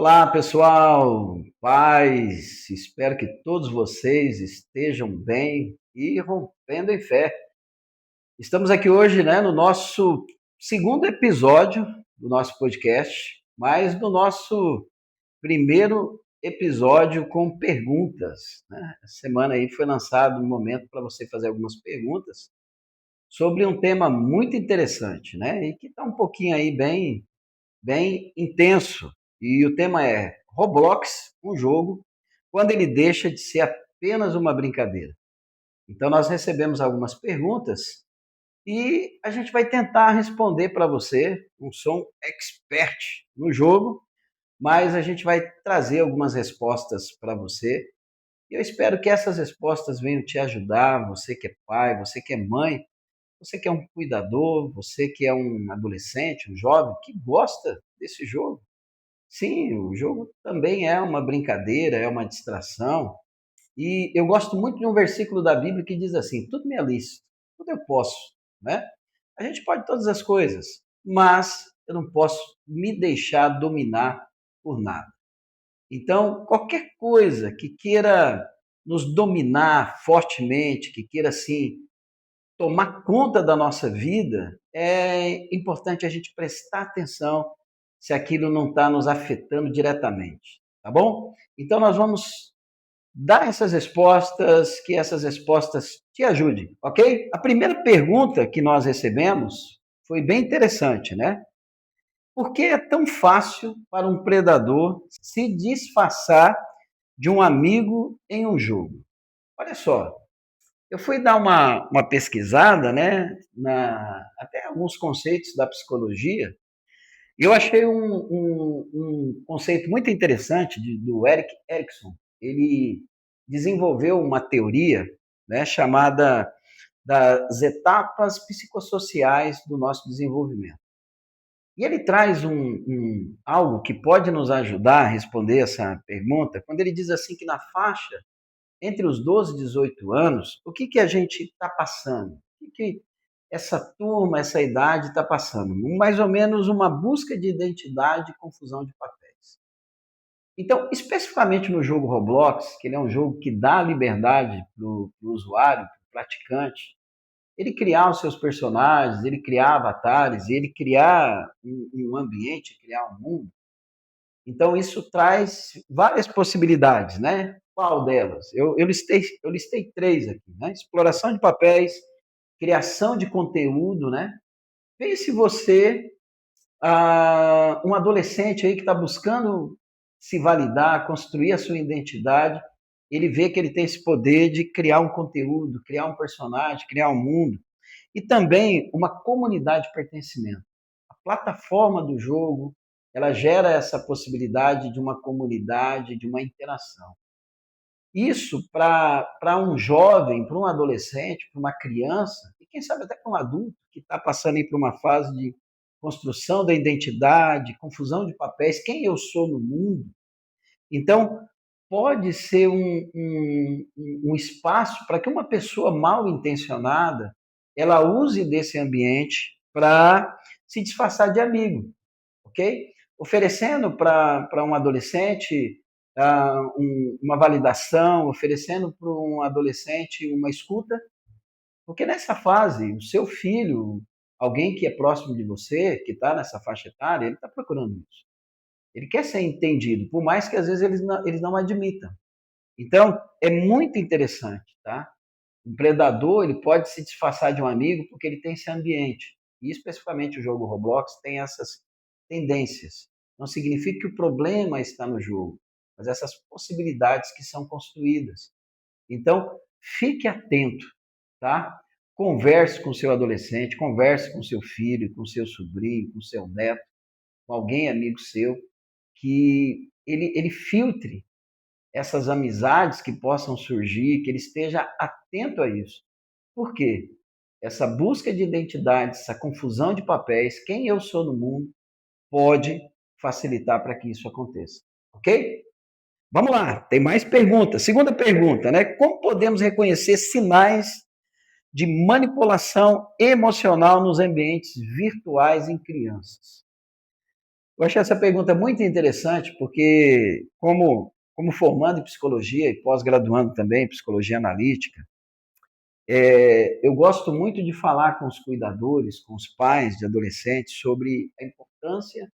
Olá, pessoal, paz. Espero que todos vocês estejam bem e rompendo em fé. Estamos aqui hoje, no nosso segundo episódio do nosso podcast, mas no nosso primeiro episódio com perguntas, né? Essa semana aí foi lançado um momento para você fazer algumas perguntas sobre um tema muito interessante, né? E que está um pouquinho aí bem intenso. E o tema é Roblox, um jogo, quando ele deixa de ser apenas uma brincadeira. Então nós recebemos algumas perguntas e a gente vai tentar responder para você. Não sou um expert no jogo, mas a gente vai trazer algumas respostas para você. E eu espero que essas respostas venham te ajudar, você que é pai, você que é mãe, você que é um cuidador, você que é um adolescente, um jovem que gosta desse jogo. Sim, o jogo também é uma brincadeira, é uma distração. E eu gosto muito de um versículo da Bíblia que diz assim: tudo me é lícito, tudo eu posso, né? A gente pode todas as coisas, mas eu não posso me deixar dominar por nada. Então, qualquer coisa que queira nos dominar fortemente, que queira assim tomar conta da nossa vida, é importante a gente prestar atenção se aquilo não está nos afetando diretamente, tá bom? Então nós vamos dar essas respostas, que essas respostas te ajudem, ok? A primeira pergunta que nós recebemos foi bem interessante, né? Por que é tão fácil para um predador se disfarçar de um amigo em um jogo? Olha só, eu fui dar uma pesquisada, né, até alguns conceitos da psicologia, e eu achei um conceito muito interessante do Eric Erickson. Ele desenvolveu uma teoria, né, chamada das etapas psicossociais do nosso desenvolvimento. E ele traz algo que pode nos ajudar a responder essa pergunta, quando ele diz assim que na faixa entre os 12 e 18 anos, o que, que a gente está passando? O que essa turma, essa idade está passando? Mais ou menos uma busca de identidade e confusão de papéis. Então, especificamente no jogo Roblox, que ele é um jogo que dá liberdade para o usuário, para o praticante, ele criar os seus personagens, ele criar avatares, ele criar um ambiente, criar um mundo. Então, isso traz várias possibilidades, né? Qual delas? Eu listei três aqui, né? Exploração de papéis, criação de conteúdo, né? Pense você, um adolescente aí que está buscando se validar, construir a sua identidade, ele vê que ele tem esse poder de criar um conteúdo, criar um personagem, criar um mundo, e também uma comunidade de pertencimento. A plataforma do jogo, ela gera essa possibilidade de uma comunidade, de uma interação. Isso para um jovem, para um adolescente, para uma criança, e quem sabe até para um adulto que está passando aí por uma fase de construção da identidade, confusão de papéis, quem eu sou no mundo. Então, pode ser um espaço para que uma pessoa mal intencionada ela use desse ambiente para se disfarçar de amigo, ok? Oferecendo para um adolescente uma validação, oferecendo para um adolescente uma escuta, porque nessa fase, o seu filho, alguém que é próximo de você, que está nessa faixa etária, ele está procurando isso. Ele quer ser entendido, por mais que às vezes eles não admitam. Então, é muito interessante, tá? Um predador, ele pode se disfarçar de um amigo porque ele tem esse ambiente. E especificamente o jogo Roblox tem essas tendências. Não significa que o problema está no jogo, mas essas possibilidades que são construídas. Então, fique atento, tá? Converse com o seu adolescente, converse com o seu filho, com o seu sobrinho, com o seu neto, com alguém amigo seu, que ele filtre essas amizades que possam surgir, que ele esteja atento a isso. Por quê? Essa busca de identidade, essa confusão de papéis, quem eu sou no mundo, pode facilitar para que isso aconteça. Ok? Vamos lá, tem mais perguntas. Segunda pergunta, né? Como podemos reconhecer sinais de manipulação emocional nos ambientes virtuais em crianças? Eu achei essa pergunta muito interessante, porque como formando em psicologia e pós-graduando também em psicologia analítica, eu gosto muito de falar com os cuidadores, com os pais de adolescentes, sobre a importância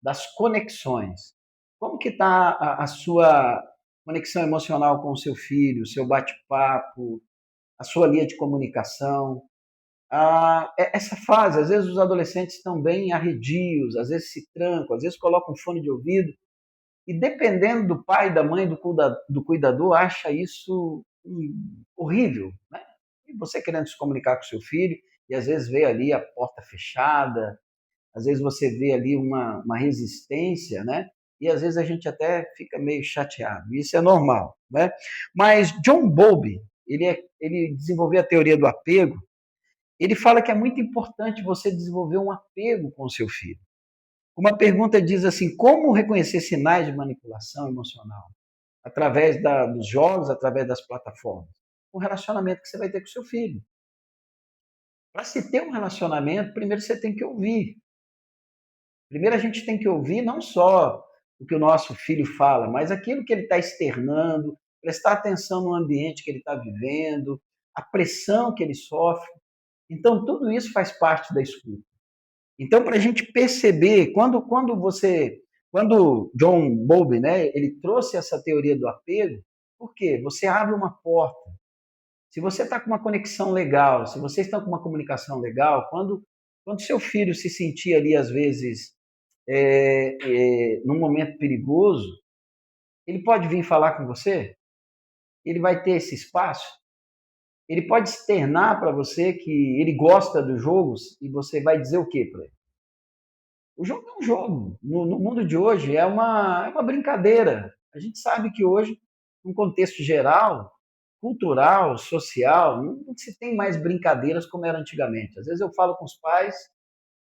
das conexões. Como que está a sua conexão emocional com o seu filho, o seu bate-papo, a sua linha de comunicação? Essa fase, às vezes os adolescentes estão bem arredios, às vezes se trancam, às vezes colocam um fone de ouvido, e dependendo do pai, da mãe, do cuidador, acha isso horrível, né? E você querendo se comunicar com seu filho, e às vezes vê ali a porta fechada, às vezes você vê ali uma resistência, né? E às vezes a gente até fica meio chateado. Isso é normal, né? Mas John Bowlby, ele desenvolveu a teoria do apego. Ele fala que é muito importante você desenvolver um apego com o seu filho. Uma pergunta diz assim: como reconhecer sinais de manipulação emocional? Através dos jogos, através das plataformas. O relacionamento que você vai ter com seu filho. Para se ter um relacionamento, primeiro você tem que ouvir. Primeiro a gente tem que ouvir não só o que o nosso filho fala, mas aquilo que ele está externando, prestar atenção no ambiente que ele está vivendo, a pressão que ele sofre. Então, tudo isso faz parte da escuta. Então, para a gente perceber, quando John Bowlby, né, ele trouxe essa teoria do apego, por quê? Você abre uma porta. Se você está com uma conexão legal, se vocês estão com uma comunicação legal, quando seu filho se sentir ali, às vezes, num momento perigoso, ele pode vir falar com você, ele vai ter esse espaço, ele pode externar para você que ele gosta dos jogos e você vai dizer o quê para ele? O jogo é um jogo. No mundo de hoje é uma brincadeira. A gente sabe que hoje, num contexto geral, cultural, social, não se tem mais brincadeiras como era antigamente. Às vezes eu falo com os pais,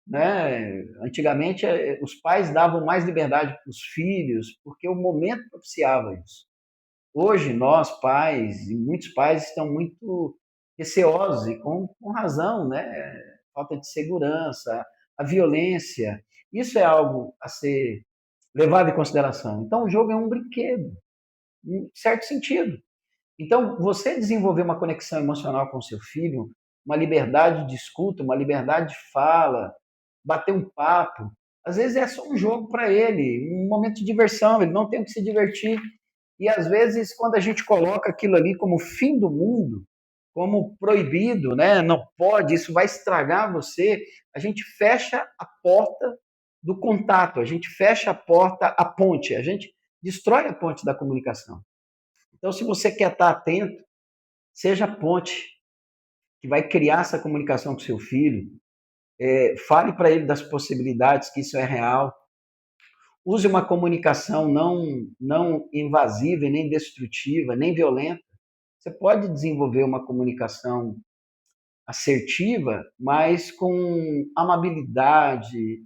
né? Antigamente os pais davam mais liberdade para os filhos porque o momento propiciava isso. Hoje nós pais e muitos pais estão muito receosos e com razão, né? Falta de segurança, a violência, isso é algo a ser levado em consideração. Então o jogo é um brinquedo, em certo sentido. Então, você desenvolver uma conexão emocional com seu filho, uma liberdade de escuta, uma liberdade de fala, bater um papo, às vezes é só um jogo para ele, um momento de diversão, ele não tem o que se divertir. E às vezes, quando a gente coloca aquilo ali como fim do mundo, como proibido, né? Não pode, isso vai estragar você, a gente fecha a porta do contato, a gente fecha a porta, a ponte, a gente destrói a ponte da comunicação. Então, se você quer estar atento, seja a ponte que vai criar essa comunicação com seu filho. Fale para ele das possibilidades, que isso é real. Use uma comunicação não invasiva, nem destrutiva, nem violenta. Você pode desenvolver uma comunicação assertiva, mas com amabilidade,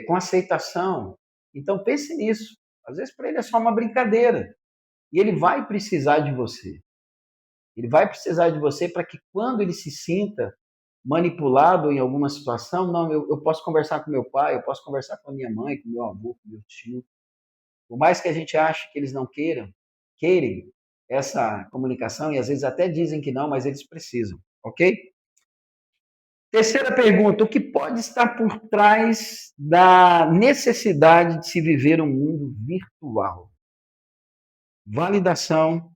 com aceitação. Então pense nisso. Às vezes para ele é só uma brincadeira. E ele vai precisar de você. Ele vai precisar de você para que quando ele se sinta manipulado em alguma situação, não, eu posso conversar com meu pai, eu posso conversar com a minha mãe, com meu avô, com meu tio. Por mais que a gente ache que eles não queirem essa comunicação, e às vezes até dizem que não, mas eles precisam, ok? Terceira pergunta: o que pode estar por trás da necessidade de se viver um mundo virtual? Validação,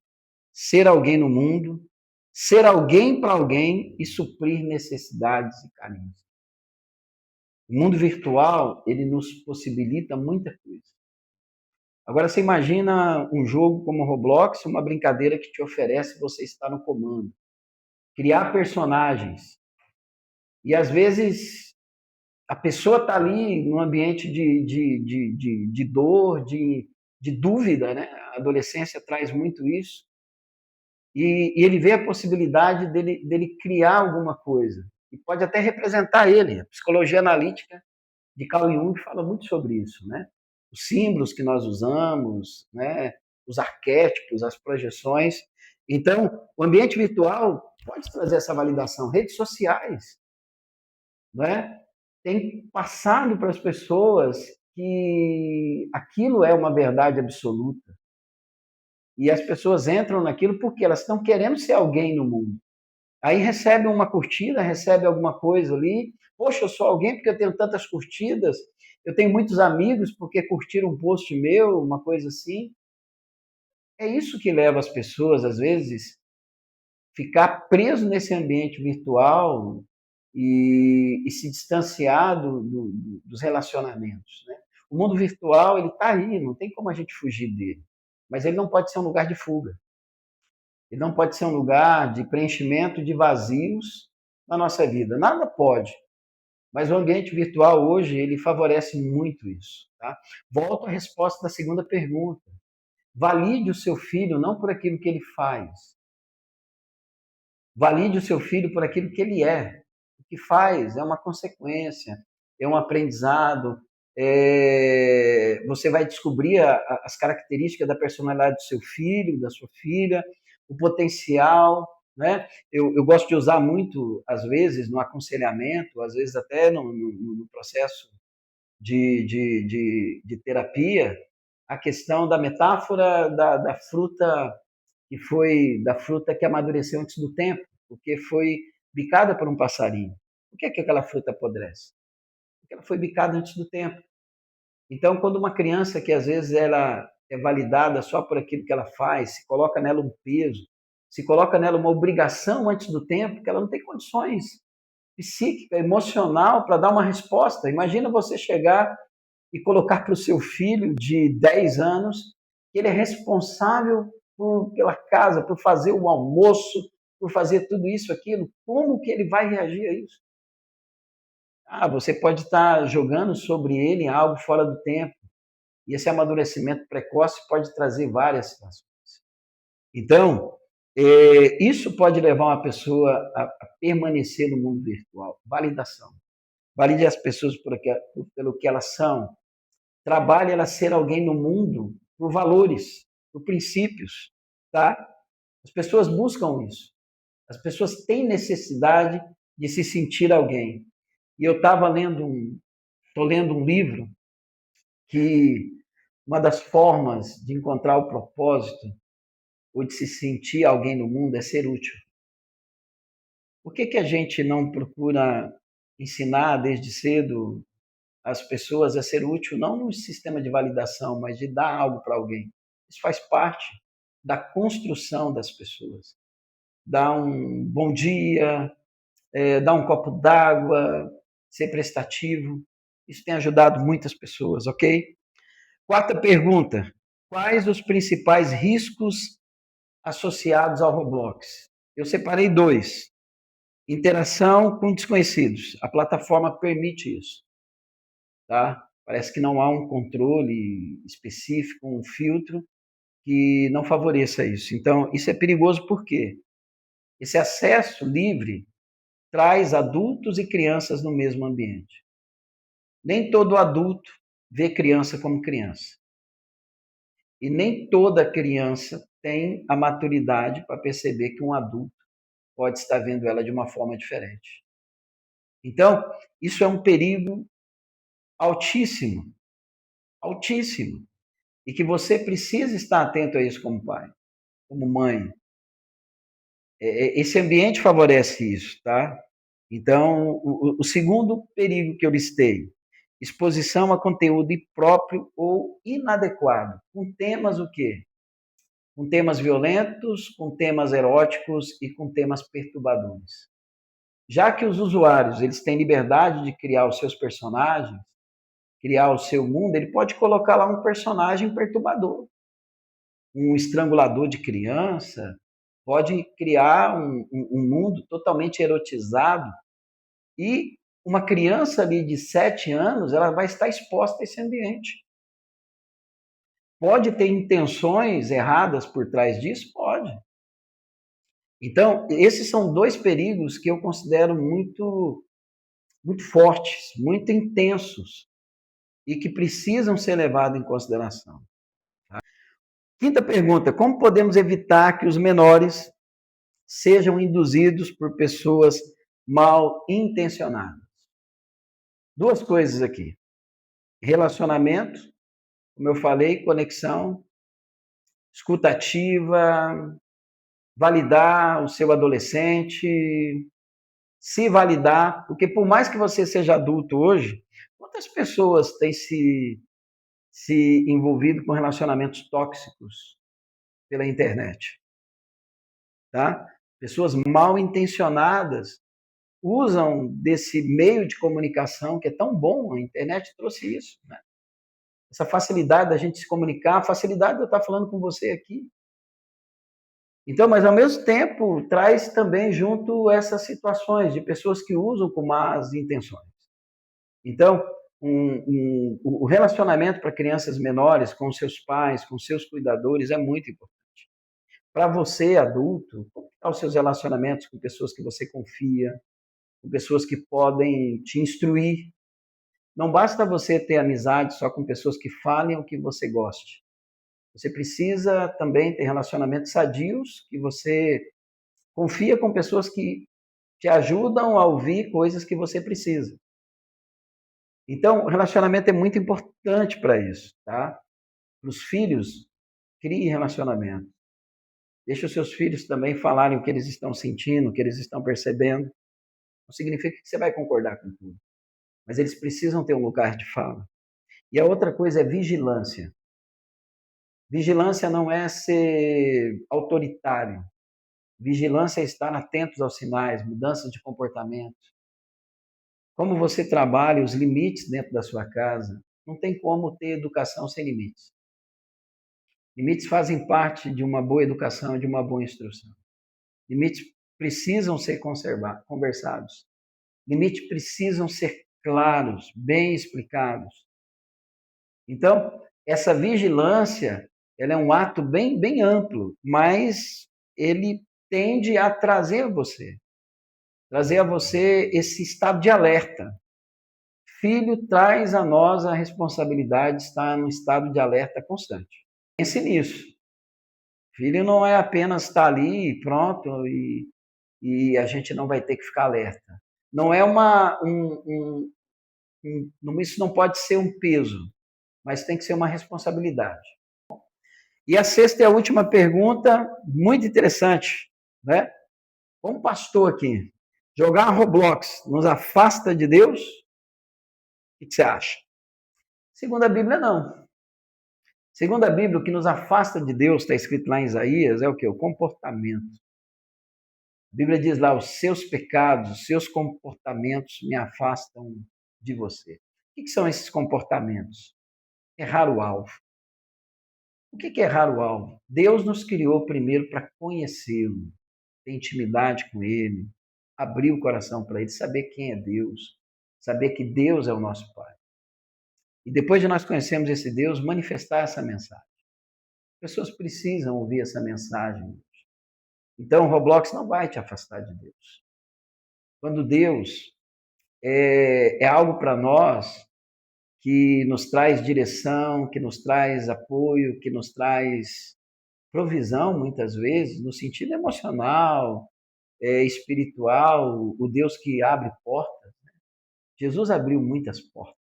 ser alguém no mundo, ser alguém para alguém e suprir necessidades e carências. O mundo virtual, ele nos possibilita muita coisa. Agora você imagina um jogo como o Roblox, uma brincadeira que te oferece você estar no comando, criar personagens. E às vezes a pessoa está ali num ambiente de dor, de dúvida, né? A adolescência traz muito isso. E ele vê a possibilidade dele criar alguma coisa. E pode até representar ele. A psicologia analítica de Carl Jung fala muito sobre isso, né? Os símbolos que nós usamos, né? Os arquétipos, as projeções. Então, o ambiente virtual pode trazer essa validação. Redes sociais, não é? tem passado para as pessoas que aquilo é uma verdade absoluta. E as pessoas entram naquilo porque elas estão querendo ser alguém no mundo. Aí recebe uma curtida, recebe alguma coisa ali. Poxa, eu sou alguém porque eu tenho tantas curtidas. Eu tenho muitos amigos porque curtiram um post meu, uma coisa assim. É isso que leva as pessoas, às vezes, ficar preso nesse ambiente virtual e se distanciar dos relacionamentos. Né? O mundo virtual ele está aí, não tem como a gente fugir dele. Mas ele não pode ser um lugar de fuga. Ele não pode ser um lugar de preenchimento de vazios na nossa vida. Nada pode. Mas o ambiente virtual hoje, ele favorece muito isso. Tá? Volto à resposta da segunda pergunta. Valide o seu filho não por aquilo que ele faz. Valide o seu filho por aquilo que ele é. O que faz é uma consequência, é um aprendizado. Você vai descobrir as características da personalidade do seu filho, da sua filha, o potencial. Né? Eu gosto de usar muito, às vezes, no aconselhamento, às vezes até no processo de terapia, a questão da metáfora da fruta da fruta que amadureceu antes do tempo, porque foi bicada por um passarinho. Por que aquela fruta apodrece? Porque ela foi bicada antes do tempo. Então, quando uma criança que às vezes ela é validada só por aquilo que ela faz, se coloca nela um peso, se coloca nela uma obrigação antes do tempo, que ela não tem condições psíquica, emocional para dar uma resposta. Imagina você chegar e colocar para o seu filho de 10 anos que ele é responsável pela casa, por fazer o almoço, por fazer tudo isso, aquilo. Como que ele vai reagir a isso? Você pode estar jogando sobre ele algo fora do tempo. E esse amadurecimento precoce pode trazer várias situações. Então, isso pode levar uma pessoa a permanecer no mundo virtual. Validação. Valide as pessoas pelo que elas são. Trabalhe ela ser alguém no mundo por valores, por princípios. Tá? As pessoas buscam isso. As pessoas têm necessidade de se sentir alguém. E eu estou lendo um livro que uma das formas de encontrar o propósito ou de se sentir alguém no mundo é ser útil. Por que a gente não procura ensinar desde cedo as pessoas a ser útil, não no sistema de validação, mas de dar algo para alguém? Isso faz parte da construção das pessoas. Dar um bom dia, dar um copo d'água, ser prestativo. Isso tem ajudado muitas pessoas, ok? Quarta pergunta. Quais os principais riscos associados ao Roblox? Eu separei 2. Interação com desconhecidos. A plataforma permite isso. Tá? Parece que não há um controle específico, um filtro que não favoreça isso. Então, isso é perigoso por quê? Esse acesso livre traz adultos e crianças no mesmo ambiente. Nem todo adulto vê criança como criança. E nem toda criança tem a maturidade para perceber que um adulto pode estar vendo ela de uma forma diferente. Então, isso é um perigo altíssimo, altíssimo. E que você precisa estar atento a isso como pai, como mãe. Esse ambiente favorece isso, tá? Então, o segundo perigo que eu listei, exposição a conteúdo impróprio ou inadequado, com temas o quê? Com temas violentos, com temas eróticos e com temas perturbadores. Já que os usuários eles têm liberdade de criar os seus personagens, criar o seu mundo, ele pode colocar lá um personagem perturbador, um estrangulador de criança, pode criar um mundo totalmente erotizado e uma criança ali de 7 anos, ela vai estar exposta a esse ambiente. Pode ter intenções erradas por trás disso? Pode. Então, esses são 2 perigos que eu considero muito, muito fortes, muito intensos e que precisam ser levados em consideração. Quinta pergunta: como podemos evitar que os menores sejam induzidos por pessoas mal intencionadas? Duas coisas aqui. Relacionamento, como eu falei, conexão, escuta ativa, validar o seu adolescente, se validar, porque por mais que você seja adulto hoje, quantas pessoas têm se envolvido com relacionamentos tóxicos pela internet, tá? Pessoas mal intencionadas usam desse meio de comunicação que é tão bom, a internet trouxe isso, né? Essa facilidade da gente se comunicar, a facilidade de eu estar falando com você aqui. Então, mas ao mesmo tempo, traz também junto essas situações de pessoas que usam com más intenções. Então, o relacionamento para crianças menores com seus pais, com seus cuidadores, é muito importante. Para você, adulto, como estão os seus relacionamentos com pessoas que você confia, com pessoas que podem te instruir? Não basta você ter amizade só com pessoas que falem o que você goste. Você precisa também ter relacionamentos sadios, que você confia com pessoas que te ajudam a ouvir coisas que você precisa. Então, o relacionamento é muito importante para isso, tá? Para os filhos, crie relacionamento. Deixe os seus filhos também falarem o que eles estão sentindo, o que eles estão percebendo. Não significa que você vai concordar com tudo, mas eles precisam ter um lugar de fala. E a outra coisa é vigilância. Vigilância não é ser autoritário. Vigilância é estar atentos aos sinais, mudanças de comportamento. Como você trabalha os limites dentro da sua casa, não tem como ter educação sem limites. Limites fazem parte de uma boa educação, de uma boa instrução. Limites precisam ser conversados. Limites precisam ser claros, bem explicados. Então, essa vigilância, ela é um ato bem amplo, mas ele tende a trazer a você esse estado de alerta. Filho traz a nós a responsabilidade de estar num estado de alerta constante. Pense nisso. Filho não é apenas estar ali e pronto e a gente não vai ter que ficar alerta. Não é isso não pode ser um peso, mas tem que ser uma responsabilidade. E a sexta e a última pergunta, muito interessante, né? Como pastor aqui, jogar Roblox nos afasta de Deus? O que você acha? Segundo a Bíblia, não. Segundo a Bíblia, o que nos afasta de Deus, está escrito lá em Isaías, é o quê? O comportamento. A Bíblia diz lá, os seus pecados, os seus comportamentos me afastam de você. O que são esses comportamentos? Errar o alvo. O que é errar o alvo? Deus nos criou primeiro para conhecê-lo, ter intimidade com ele, abrir o coração para ele, saber quem é Deus, saber que Deus é o nosso Pai. E depois de nós conhecermos esse Deus, manifestar essa mensagem. As pessoas precisam ouvir essa mensagem. Então, o Roblox não vai te afastar de Deus. Quando Deus é algo para nós que nos traz direção, que nos traz apoio, que nos traz provisão, muitas vezes, no sentido emocional, espiritual, o Deus que abre portas. Jesus abriu muitas portas.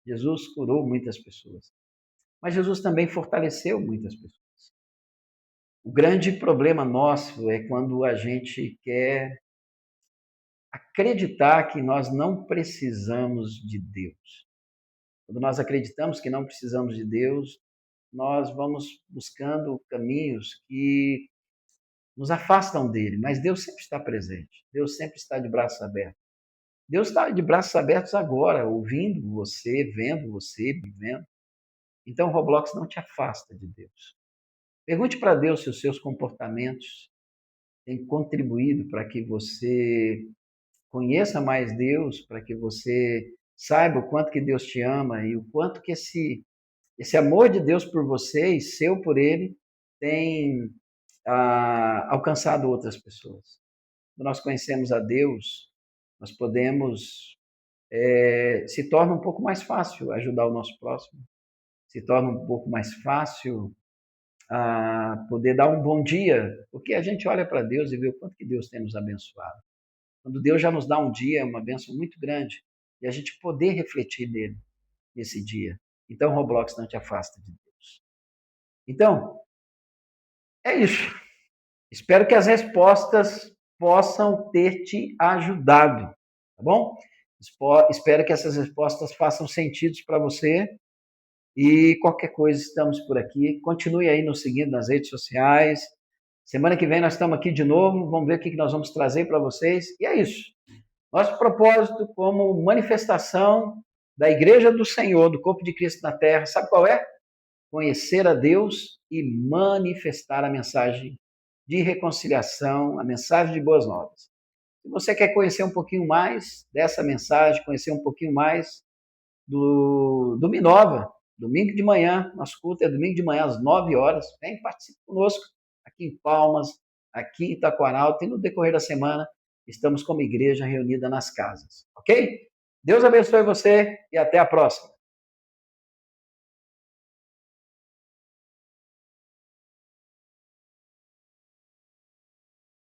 Jesus curou muitas pessoas. Mas Jesus também fortaleceu muitas pessoas. O grande problema nosso é quando a gente quer acreditar que nós não precisamos de Deus. Quando nós acreditamos que não precisamos de Deus, nós vamos buscando caminhos que nos afastam dele, mas Deus sempre está presente. Deus sempre está de braços abertos. Deus está de braços abertos agora, ouvindo você, vendo você, vivendo. Então, o Roblox não te afasta de Deus. Pergunte para Deus se os seus comportamentos têm contribuído para que você conheça mais Deus, para que você saiba o quanto que Deus te ama e o quanto que esse amor de Deus por você e seu por Ele tem alcançado outras pessoas. Quando nós conhecemos a Deus, nós podemos, se torna um pouco mais fácil ajudar o nosso próximo, se torna um pouco mais fácil poder dar um bom dia, porque a gente olha para Deus e vê o quanto que Deus tem nos abençoado. Quando Deus já nos dá um dia, é uma bênção muito grande. e a gente poder refletir nele nesse dia. Então, Roblox não te afasta de Deus. Então, é isso. Espero que as respostas possam ter te ajudado, tá bom? Espero que essas respostas façam sentido para você. E qualquer coisa, estamos por aqui. Continue aí nos seguindo nas redes sociais. Semana que vem nós estamos aqui de novo. Vamos ver o que nós vamos trazer para vocês. E é isso. Nosso propósito como manifestação da Igreja do Senhor, do corpo de Cristo na Terra, sabe qual é? Conhecer a Deus e manifestar a mensagem de reconciliação, a mensagem de boas novas. Se você quer conhecer um pouquinho mais dessa mensagem, conhecer um pouquinho mais do Minova, domingo de manhã, nosso culto é domingo de manhã às 9 horas, vem, participe conosco, aqui em Palmas, aqui em Itaquaral, e no decorrer da semana, estamos como igreja reunida nas casas, ok? Deus abençoe você e até a próxima.